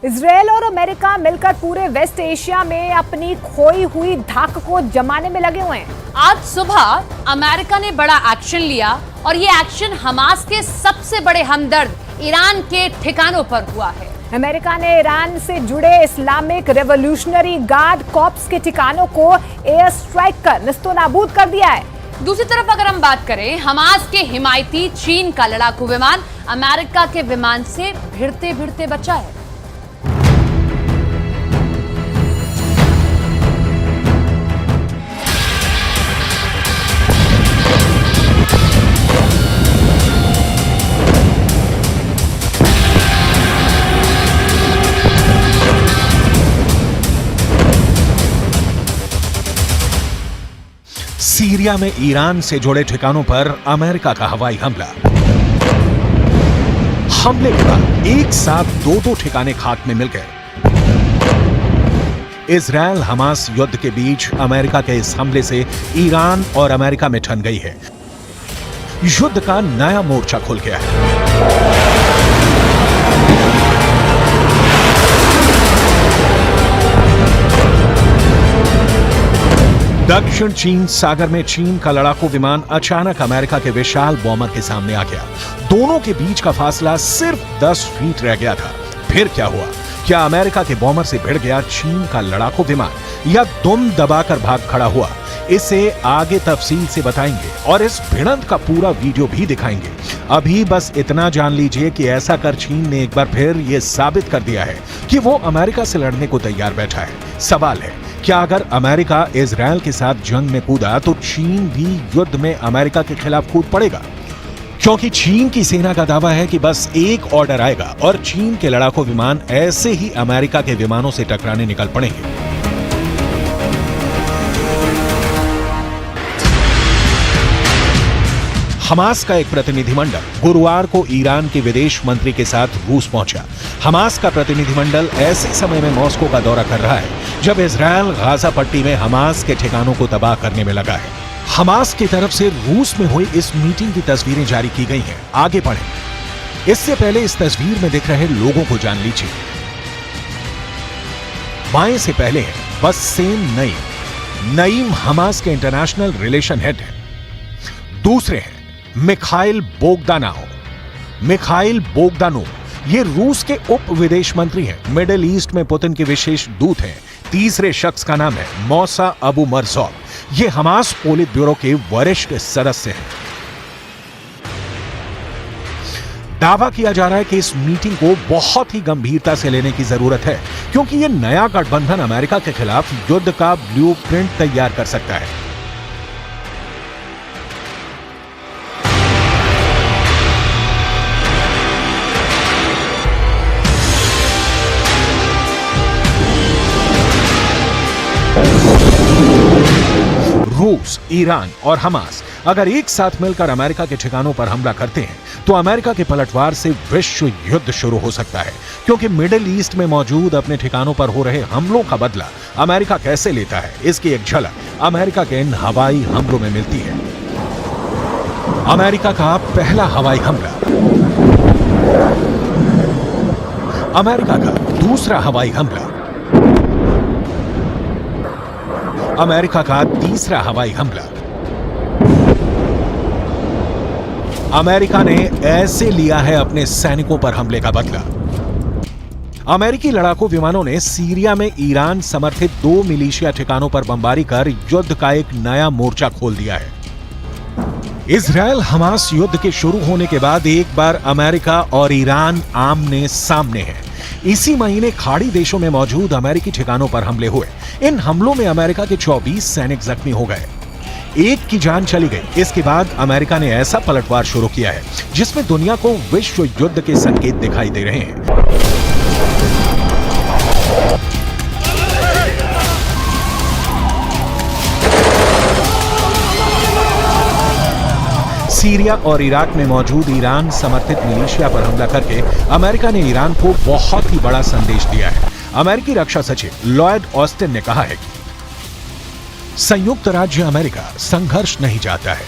Israel और America मिलकर पूरे वेस्ट एशिया में अपनी खोई हुई धाक को जमाने में लगे हुए हैं। आज सुबह अमेरिका ने बड़ा एक्शन लिया और ये एक्शन हमास के सबसे बड़े हमदर्द ईरान के ठिकानों पर हुआ है। अमेरिका ने ईरान से जुड़े इस्लामिक रेवोल्यूशनरी गार्ड कॉर्प्स के ठिकानों को एयर स्ट्राइक कर निस्तोनाबूद कर दिया है। दूसरी तरफ अगर हम बात करें, हमास के हिमायती चीन का लड़ाकू विमान अमेरिका के विमान से भिड़ते भिड़ते बचा है। सीरिया में ईरान से जुड़े ठिकानों पर अमेरिका का हवाई हमला। हमले के बाद एक साथ दो ठिकाने खाक में मिल गए। इजराइल हमास युद्ध के बीच अमेरिका के इस हमले से ईरान और अमेरिका में ठन गई है। युद्ध का नया मोर्चा खुल गया है। दक्षिण चीन सागर में चीन का लड़ाकू विमान अचानक अमेरिका के विशाल बॉम्बर के सामने आ गया। दोनों के बीच का फासला सिर्फ 10 फीट रह गया था। फिर क्या हुआ? क्या अमेरिका के बॉम्बर से भिड़ गया चीन का लड़ाकू विमान या दुम दबाकर भाग खड़ा हुआ? इसे आगे तफसील से बताएंगे और इस भिड़ंत का पूरा वीडियो भी दिखाएंगे। अभी बस इतना जान लीजिए कि ऐसा कर चीन ने एक बार फिर यह साबित कर दिया है कि वो अमेरिका से लड़ने को तैयार बैठा है। सवाल है, क्या अगर अमेरिका इजराइल के साथ जंग में कूदा तो चीन भी युद्ध में अमेरिका के खिलाफ कूद पड़ेगा? क्योंकि चीन की सेना का दावा है कि बस एक ऑर्डर आएगा और चीन के लड़ाकू विमान ऐसे ही अमेरिका के विमानों से टकराने निकल पड़ेंगे। हमास का एक प्रतिनिधिमंडल गुरुवार को ईरान के विदेश मंत्री के साथ रूस पहुंचा। हमास का प्रतिनिधिमंडल ऐसे समय में मॉस्को का दौरा कर रहा है जब इजराइल गाजा पट्टी में हमास के ठिकानों को तबाह करने में लगा है। हमास की तरफ से रूस में हुई इस मीटिंग की तस्वीरें जारी की गई हैं। आगे पढ़ें। इससे पहले इस तस्वीर में दिख रहे लोगों को जान लीजिए। बाएं से पहले है बस्सेम नईम। नईम हमास के इंटरनेशनल रिलेशन हेड है। दूसरे हैं मिखाइल बोगदानोव। मिखाइल बोगदानोव ये रूस के उप विदेश मंत्री हैं। मिडिल ईस्ट में पुतिन के विशेष दूत हैं। तीसरे शख्स का नाम है मौसा अबू मरजौक। ये हमास पोलित ब्यूरो के वरिष्ठ सदस्य हैं। दावा किया जा रहा है कि इस मीटिंग को बहुत ही गंभीरता से लेने की जरूरत है, क्योंकि यह नया गठबंधन अमेरिका के खिलाफ युद्ध का ब्लूप्रिंट तैयार कर सकता है। रूस, ईरान और हमास अगर एक साथ मिलकर अमेरिका के ठिकानों पर हमला करते हैं तो अमेरिका के पलटवार से विश्व युद्ध शुरू हो सकता है, क्योंकि मिडिल ईस्ट में मौजूद अपने ठिकानों पर हो रहे हमलों का बदला अमेरिका कैसे लेता है, इसकी एक झलक अमेरिका के इन हवाई हमलों में मिलती है। अमेरिका का पहला हवाई हमला, अमेरिका का दूसरा हवाई हमला, अमेरिका का तीसरा हवाई हमला। अमेरिका ने ऐसे लिया है अपने सैनिकों पर हमले का बदला। अमेरिकी लड़ाकू विमानों ने सीरिया में ईरान समर्थित 2 मिलिशिया ठिकानों पर बमबारी कर युद्ध का एक नया मोर्चा खोल दिया है। इजराइल हमास युद्ध के शुरू होने के बाद एक बार अमेरिका और ईरान आमने सामने हैं। इसी महीने खाड़ी देशों में मौजूद अमेरिकी ठिकानों पर हमले हुए। इन हमलों में अमेरिका के 24 सैनिक जख्मी हो गए। एक की जान चली गई। इसके बाद अमेरिका ने ऐसा पलटवार शुरू किया है जिसमें दुनिया को विश्व युद्ध के संकेत दिखाई दे रहे हैं। सीरिया और इराक में मौजूद ईरान समर्थित मिलिशिया पर हमला करके अमेरिका ने ईरान को बहुत ही बड़ा संदेश दिया है। अमेरिकी रक्षा सचिव लॉयड ऑस्टिन ने कहा है कि संयुक्त राज्य अमेरिका संघर्ष नहीं चाहता है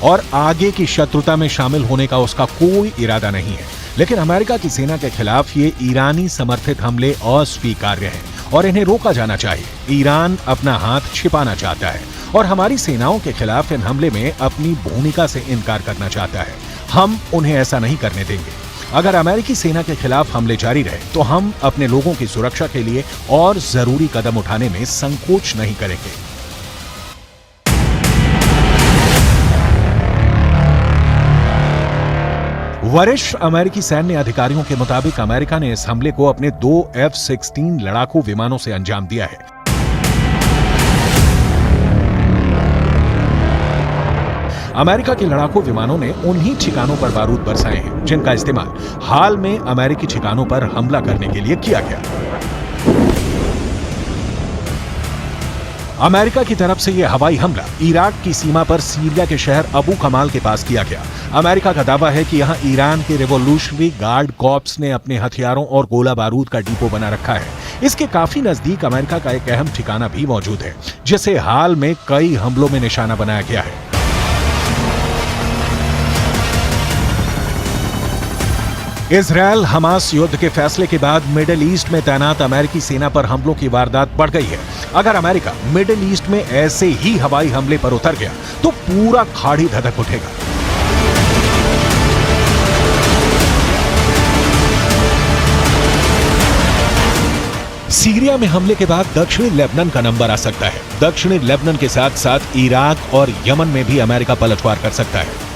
और आगे की शत्रुता में शामिल होने का उसका कोई इरादा नहीं है, लेकिन अमेरिका की सेना के खिलाफ ये ईरानी समर्थित हमले अस्वीकार्य हैं और इन्हें रोका जाना चाहिए। ईरान अपना हाथ छिपाना चाहता है और हमारी सेनाओं के खिलाफ इन हमले में अपनी भूमिका से इनकार करना चाहता है। हम उन्हें ऐसा नहीं करने देंगे। अगर अमेरिकी सेना के खिलाफ हमले जारी रहे तो हम अपने लोगों की सुरक्षा के लिए और जरूरी कदम उठाने में संकोच नहीं करेंगे। वरिष्ठ अमेरिकी सैन्य अधिकारियों के मुताबिक अमेरिका ने इस हमले को अपने 2 F-16 लड़ाकू विमानों से अंजाम दिया है। अमेरिका के लड़ाकू विमानों ने उन्हीं ठिकानों पर बारूद बरसाए हैं जिनका इस्तेमाल हाल में अमेरिकी ठिकानों पर हमला करने के लिए किया गया। अमेरिका की तरफ से यह हवाई हमला इराक की सीमा पर सीरिया के शहर अबू कमाल के पास किया गया। अमेरिका का दावा है कि यहां ईरान के रिवॉल्यूशनरी गार्ड कॉर्प्स ने अपने हथियारों और गोला बारूद का डिपो बना रखा है। इसके काफी नजदीक अमेरिका का एक अहम ठिकाना भी मौजूद है जिसे हाल में कई हमलों में निशाना बनाया गया है। इजरायल हमास युद्ध के फैसले के बाद मिडिल ईस्ट में तैनात अमेरिकी सेना पर हमलों की वारदात बढ़ गई है। अगर अमेरिका मिडिल ईस्ट में ऐसे ही हवाई हमले पर उतर गया तो पूरा खाड़ी धधक उठेगा। सीरिया में हमले के बाद दक्षिणी लेबनान का नंबर आ सकता है। दक्षिणी लेबनान के साथ साथ इराक और यमन में भी अमेरिका पलटवार कर सकता है।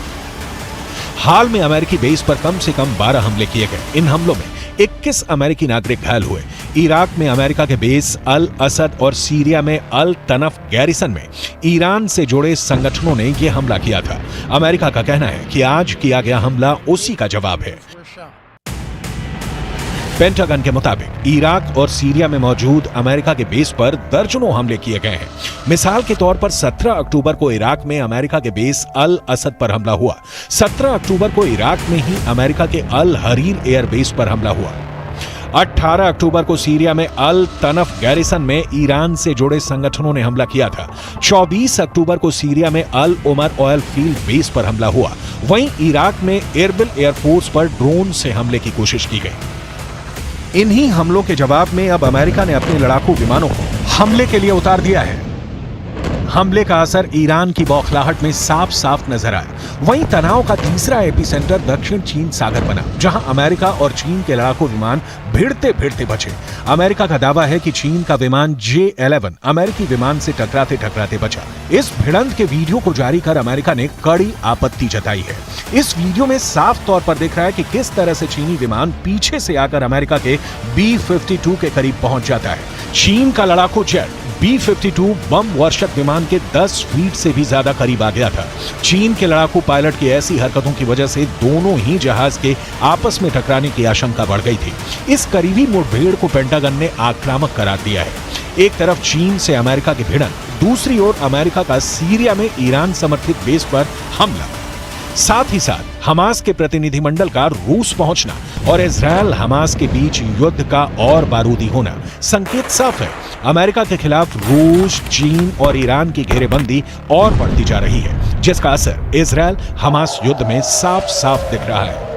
हाल में अमेरिकी बेस पर कम से कम 12 हमले किए गए। इन हमलों में 21 अमेरिकी नागरिक घायल हुए। इराक में अमेरिका के बेस अल असद और सीरिया में अल तनफ गैरिसन में ईरान से जुड़े संगठनों ने यह हमला किया था। अमेरिका का कहना है कि आज किया गया हमला उसी का जवाब है। पेंटागन के मुताबिक इराक और सीरिया में मौजूद अमेरिका के बेस पर दर्जनों हमले किए गए हैं। मिसाल के तौर पर 17 अक्टूबर को इराक में अमेरिका के बेस अल असद पर हमला हुआ। 17 अक्टूबर को इराक में ही अमेरिका के अल हरीर एयर बेस पर हमला हुआ। 18 अक्टूबर को सीरिया में अल तनफ गैरिसन में ईरान से जुड़े संगठनों ने हमला किया था। 24 अक्टूबर को सीरिया में अल उमर ऑयल फील्ड बेस पर हमला हुआ। वहीं इराक में एरबिल एयरफोर्स पर ड्रोन से हमले की कोशिश की गई। इन्हीं हमलों के जवाब में अब अमेरिका ने अपने लड़ाकू विमानों को हमले के लिए उतार दिया है। हमले का असर ईरान की बौखलाहट में साफ साफ नजर आया। वहीं तनाव का तीसरा एपिसेंटर दक्षिण चीन सागर बना, जहां अमेरिका और चीन के लड़ाकू विमान भिड़ते भिड़ते बचे। अमेरिका का दावा है कि चीन का विमान J-11 अमेरिकी विमान से टकराते टकराते बचा। इस भिड़ंत के वीडियो को जारी कर अमेरिका ने कड़ी आपत्ति जताई है। इस वीडियो में साफ तौर पर दिख रहा है कि किस तरह से चीनी विमान पीछे से आकर अमेरिका के B-52 के करीब पहुंच जाता है। चीन का लड़ाकू जेट B-52 बम वर्षक विमान के 10 फीट से भी ज्यादा करीब आ गया था। चीन के लड़ाकू पायलट की ऐसी हरकतों की वजह से दोनों ही जहाज के आपस में टकराने की आशंका बढ़ गई थी। इस करीबी मुठभेड़ को पेंटागन ने आक्रामक करार दिया है। एक तरफ चीन से अमेरिका की भिड़ंत, दूसरी ओर अमेरिका का सीरिया में ईरान समर्थित बेस पर हमला। साथ ही साथ हमास के प्रतिनिधिमंडल का रूस पहुंचना और इजरायल हमास के बीच युद्ध का और बारूदी होना संकेत साफ है। अमेरिका के खिलाफ रूस, चीन और ईरान की घेरेबंदी और बढ़ती जा रही है, जिसका असर इजरायल हमास युद्ध में साफ साफ दिख रहा है।